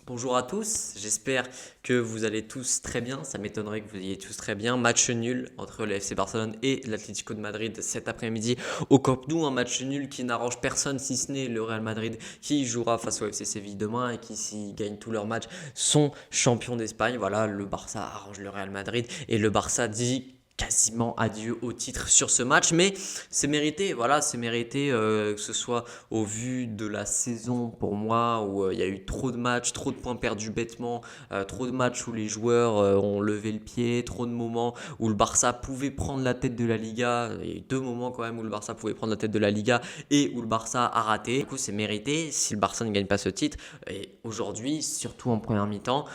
Bonjour à tous, j'espère que vous allez tous très bien, ça m'étonnerait que vous ayez tous très bien. Match nul entre le FC Barcelone et l'Atlético de Madrid cet après-midi au Camp Nou, un match nul qui n'arrange personne si ce n'est le Real Madrid qui jouera face au FC Séville demain et qui s'ils gagnent tous leurs matchs sont champions d'Espagne. Voilà, le Barça arrange le Real Madrid et le Barça dit quasiment adieu au titre sur ce match, mais c'est mérité, voilà, c'est mérité, que ce soit au vu de la saison pour moi où il y a eu trop de matchs, trop de points perdus bêtement, trop de matchs où les joueurs ont levé le pied, trop de moments où le Barça pouvait prendre la tête de la Liga. Il y a eu deux moments quand même où le Barça pouvait prendre la tête de la Liga et où le Barça a raté. Du coup, c'est mérité si le Barça ne gagne pas ce titre. Et aujourd'hui, surtout en première mi-temps,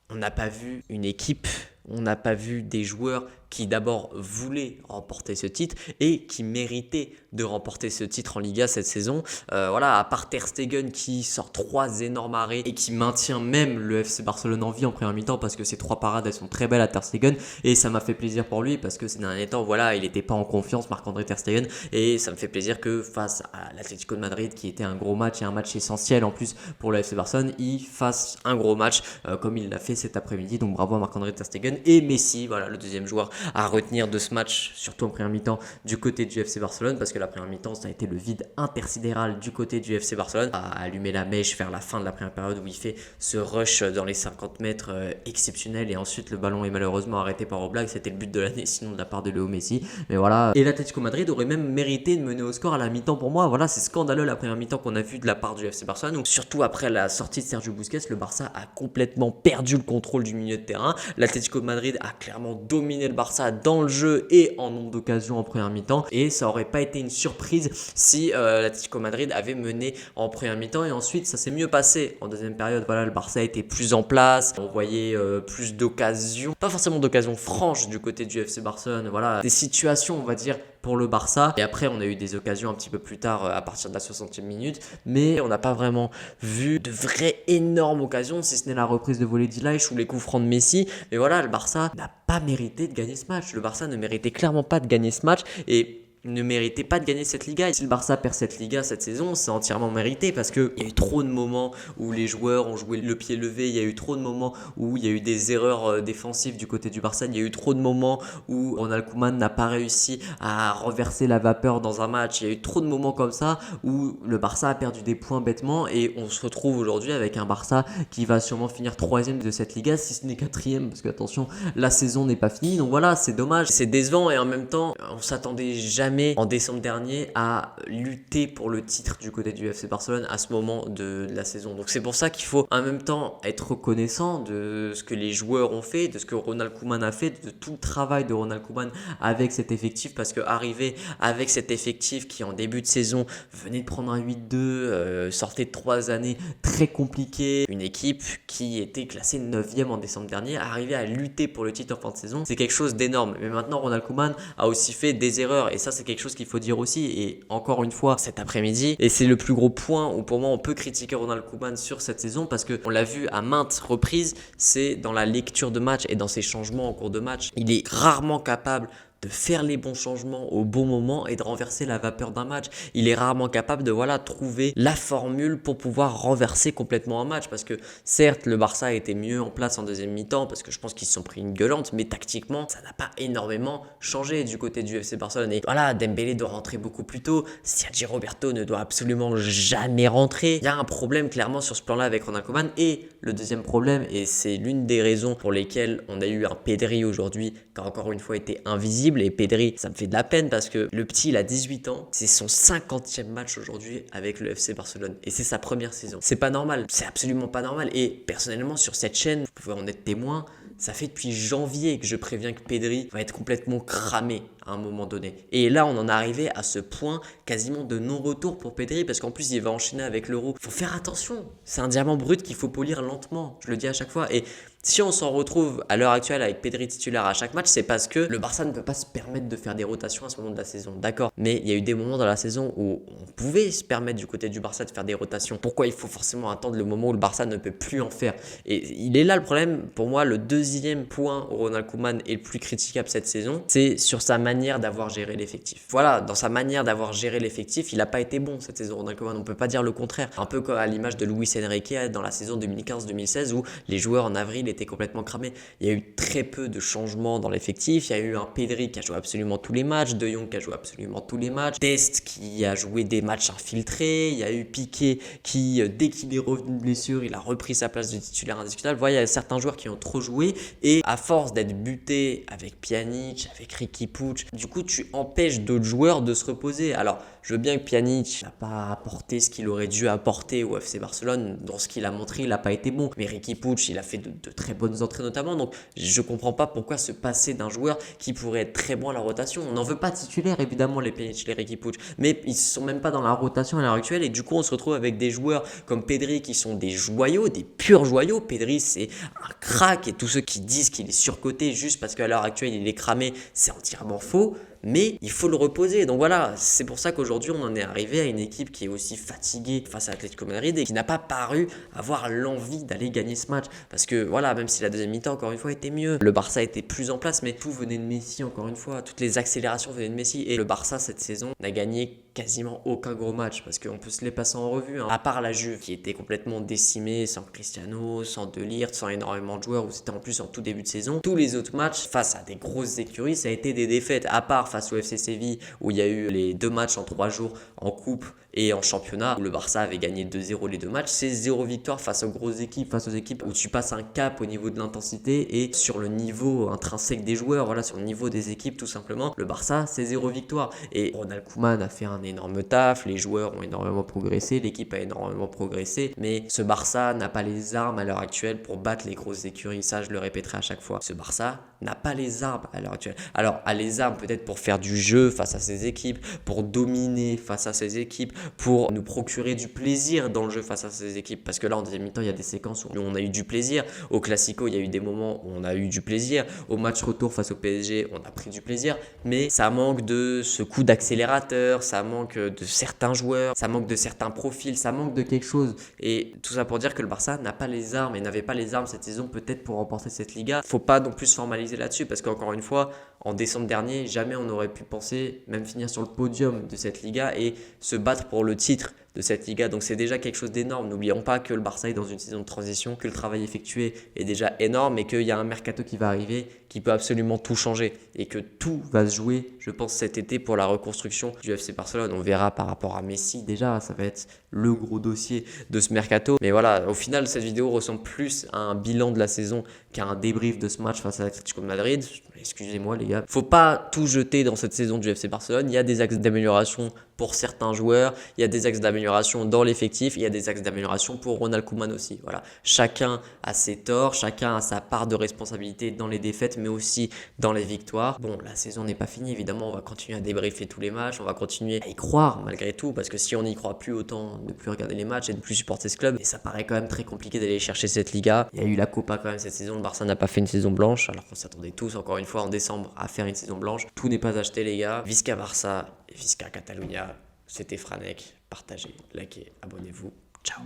on n'a pas vu une équipe, on n'a pas vu des joueurs qui d'abord voulaient remporter ce titre et qui méritaient de remporter ce titre en Liga cette saison. Voilà, à part Ter Stegen qui sort trois énormes arrêts et qui maintient même le FC Barcelone en vie en première mi-temps parce que ces trois parades elles sont très belles à Ter Stegen et ça m'a fait plaisir pour lui parce que ces derniers temps, voilà, il n'était pas en confiance, Marc-André Ter Stegen, et ça me fait plaisir que face à l'Atlético de Madrid qui était un gros match et un match essentiel en plus pour le FC Barcelone, il fasse un gros match comme il l'a fait cet après-midi. Donc bravo à Marc-André Ter Stegen et Messi, voilà le deuxième joueur à retenir de ce match, surtout en première mi-temps du côté du FC Barcelone, parce que la première mi-temps ça a été le vide intersidéral du côté du FC Barcelone, à allumer la mèche vers la fin de la première période où il fait ce rush dans les 50 mètres exceptionnel et ensuite le ballon est malheureusement arrêté par Oblak. C'était le but de l'année sinon de la part de Léo Messi, mais voilà. Et l'Atlético Madrid aurait même mérité de mener au score à la mi-temps pour moi. Voilà, c'est scandaleux la première mi-temps qu'on a vu de la part du FC Barcelone, où surtout après la sortie de Sergio Busquets, le Barça a complètement perdu le contrôle du milieu de terrain. L'Atlético de Madrid a clairement dominé le Barça dans le jeu et en nombre d'occasions en première mi-temps, et ça aurait pas été une surprise si l'Atlético Madrid avait mené en première mi-temps. Et ensuite ça s'est mieux passé en deuxième période. Voilà, le Barça était plus en place, on voyait plus d'occasions, pas forcément d'occasions franches du côté du FC Barcelone, voilà, des situations on va dire pour le Barça. Et après on a eu des occasions un petit peu plus tard à partir de la 60e minute, mais on n'a pas vraiment vu de vraies énormes occasions, si ce n'est la reprise de volée d'Illich ou les coups francs de Messi. Mais voilà, le Barça n'a pas mérité de gagner ce match, le Barça ne méritait clairement pas de gagner ce match et ne méritait pas de gagner cette Liga. Et si le Barça perd cette Liga cette saison, c'est entièrement mérité parce qu'il y a eu trop de moments où les joueurs ont joué le pied levé, il y a eu trop de moments où il y a eu des erreurs défensives du côté du Barça, il y a eu trop de moments où Ronald Koeman n'a pas réussi à renverser la vapeur dans un match, il y a eu trop de moments comme ça où le Barça a perdu des points bêtement et on se retrouve aujourd'hui avec un Barça qui va sûrement finir troisième de cette Liga, si ce n'est quatrième, parce que attention, la saison n'est pas finie. Donc voilà, c'est dommage, c'est décevant et en même temps, on s'attendait jamais en décembre dernier à lutter pour le titre du côté du FC Barcelone à ce moment de la saison. Donc c'est pour ça qu'il faut en même temps être reconnaissant de ce que les joueurs ont fait, de ce que Ronald Koeman a fait, de tout le travail de Ronald Koeman avec cet effectif, parce que arriver avec cet effectif qui en début de saison venait de prendre un 8-2, sortait de 3 années très compliquées, une équipe qui était classée 9e en décembre dernier, arriver à lutter pour le titre en fin de saison, c'est quelque chose d'énorme. Mais maintenant Ronald Koeman a aussi fait des erreurs et ça c'est quelque chose qu'il faut dire aussi. Et encore une fois cet après-midi, et c'est le plus gros point où pour moi on peut critiquer Ronald Koeman sur cette saison, parce qu'on l'a vu à maintes reprises, c'est dans la lecture de match et dans ses changements en cours de match. Il est rarement capable de faire les bons changements au bon moment et de renverser la vapeur d'un match. Il est rarement capable de trouver la formule pour pouvoir renverser complètement un match, parce que certes le Barça était mieux en place en deuxième mi-temps parce que je pense qu'ils se sont pris une gueulante, mais tactiquement ça n'a pas énormément changé du côté du FC Barcelone. Et voilà, Dembélé doit rentrer beaucoup plus tôt, Sergi Roberto ne doit absolument jamais rentrer. Il y a un problème clairement sur ce plan-là avec Ronald Koeman. Et le deuxième problème, et c'est l'une des raisons pour lesquelles on a eu un Pedri aujourd'hui qui a encore une fois été invisible, et Pedri, ça me fait de la peine parce que le petit, il a 18 ans, c'est son 50e match aujourd'hui avec le FC Barcelone et c'est sa première saison. C'est pas normal, c'est absolument pas normal. Et personnellement, sur cette chaîne, vous pouvez en être témoin, ça fait depuis janvier que je préviens que Pedri va être complètement cramé à un moment donné. Et là, on en est arrivé à ce point quasiment de non-retour pour Pedri, parce qu'en plus, il va enchaîner avec l'Euro. Il faut faire attention, c'est un diamant brut qu'il faut polir lentement, je le dis à chaque fois. Et Si on s'en retrouve à l'heure actuelle avec Pedri titulaire à chaque match, c'est parce que le Barça ne peut pas se permettre de faire des rotations à ce moment de la saison, d'accord. Mais il y a eu des moments dans la saison où on pouvait se permettre du côté du Barça de faire des rotations. Pourquoi il faut forcément attendre le moment où le Barça ne peut plus en faire? Et il est là le problème, pour moi, le deuxième point où Ronald Koeman est le plus critiquable cette saison, c'est sur sa manière d'avoir géré l'effectif. Voilà, dans sa manière d'avoir géré l'effectif, il n'a pas été bon cette saison, Ronald Koeman, on ne peut pas dire le contraire. Un peu comme à l'image de Luis Enrique dans la saison 2015-2016 où les joueurs en avril étaient complètement cramés. Il y a eu très peu de changements dans l'effectif, il y a eu un Pedri qui a joué absolument tous les matchs, De Jong qui a joué absolument tous les matchs, Dest qui a joué des matchs infiltrés, il y a eu Piqué qui, dès qu'il est revenu de blessure, il a repris sa place de titulaire indiscutable. Voilà, il y a certains joueurs qui ont trop joué et à force d'être butés avec Pjanic, avec Riqui Puig, du coup tu empêches d'autres joueurs de se reposer. Alors je veux bien que Pjanic n'a pas apporté ce qu'il aurait dû apporter au FC Barcelone, dans ce qu'il a montré il n'a pas été bon, mais Riqui Puig il a fait de très bonnes entrées notamment, donc je comprends pas pourquoi se passer d'un joueur qui pourrait être très bon à la rotation. On n'en veut pas titulaire évidemment les Pjanic, les Riqui Puig, mais ils sont même pas dans la rotation à l'heure actuelle et du coup on se retrouve avec des joueurs comme Pedri qui sont des joyaux, des purs joyaux. Pedri c'est un crack et tous ceux qui disent qu'il est surcoté juste parce qu'à l'heure actuelle il est cramé, c'est entièrement faux. Mais il faut le reposer. Donc voilà, c'est pour ça qu'aujourd'hui on en est arrivé à une équipe qui est aussi fatiguée face à Atlético Madrid et qui n'a pas paru avoir l'envie d'aller gagner ce match. Parce que voilà, même si la deuxième mi-temps encore une fois était mieux, le Barça était plus en place, mais tout venait de Messi encore une fois. Toutes les accélérations venaient de Messi et le Barça cette saison n'a gagné quasiment aucun gros match parce qu'on peut se les passer en revue, hein. À part la Juve qui était complètement décimée, sans Cristiano, sans De Ligt, sans énormément de joueurs où c'était en plus en tout début de saison. Tous les autres matchs face à des grosses écuries, ça a été des défaites, à part face au FC Séville où il y a eu les 2 matchs en 3 jours en coupe et en championnat où le Barça avait gagné 2-0 les 2 matchs. C'est 0 victoire face aux grosses équipes, face aux équipes où tu passes un cap au niveau de l'intensité et sur le niveau intrinsèque des joueurs, voilà, sur le niveau des équipes tout simplement. Le Barça c'est 0 victoire et Ronald Koeman a fait un énorme taf, les joueurs ont énormément progressé, l'équipe a énormément progressé, mais ce Barça n'a pas les armes à l'heure actuelle pour battre les grosses écuries, ça je le répéterai à chaque fois. Ce Barça n'a pas les armes à l'heure actuelle. Alors a les armes peut-être pour faire du jeu face à ces équipes, pour dominer face à ces équipes, pour nous procurer du plaisir dans le jeu face à ces équipes, parce que là en deuxième mi-temps il y a des séquences où on a eu du plaisir, au Classico il y a eu des moments où on a eu du plaisir, au match retour face au PSG on a pris du plaisir, mais ça manque de ce coup d'accélérateur, ça manque de certains joueurs, ça manque de certains profils, ça manque de quelque chose, et tout ça pour dire que le Barça n'a pas les armes et n'avait pas les armes cette saison peut-être pour remporter cette Liga. Faut pas non plus se formaliser là-dessus parce qu'encore une fois en décembre dernier jamais on aurait pu penser même finir sur le podium de cette Liga et se battre pour le titre de cette Liga, donc c'est déjà quelque chose d'énorme. N'oublions pas que le Barça est dans une saison de transition, que le travail effectué est déjà énorme et qu'il y a un mercato qui va arriver qui peut absolument tout changer et que tout va se jouer, je pense, cet été pour la reconstruction du FC Barcelone. On verra par rapport à Messi, déjà ça va être le gros dossier de ce mercato, mais voilà, au final cette vidéo ressemble plus à un bilan de la saison qu'à un débrief de ce match face à l'Atlético de Madrid. Excusez-moi les gars, faut pas tout jeter dans cette saison du FC Barcelone, il y a des axes d'amélioration pour certains joueurs, il y a des axes d'amélioration dans l'effectif, il y a des axes d'amélioration pour Ronald Koeman aussi. Voilà, chacun a ses torts, chacun a sa part de responsabilité dans les défaites, mais aussi dans les victoires. Bon, la saison n'est pas finie, évidemment, on va continuer à débriefer tous les matchs, on va continuer à y croire malgré tout, parce que si on n'y croit plus, autant ne plus regarder les matchs et ne plus supporter ce club. Et ça paraît quand même très compliqué d'aller chercher cette Liga. Il y a eu la Copa quand même cette saison, le Barça n'a pas fait une saison blanche, alors qu'on s'attendait tous, encore une fois, en décembre à faire une saison blanche. Tout n'est pas acheté les gars. Visca Barça et Visca Catalunya. C'était Franek, partagez, likez, abonnez-vous. Ciao.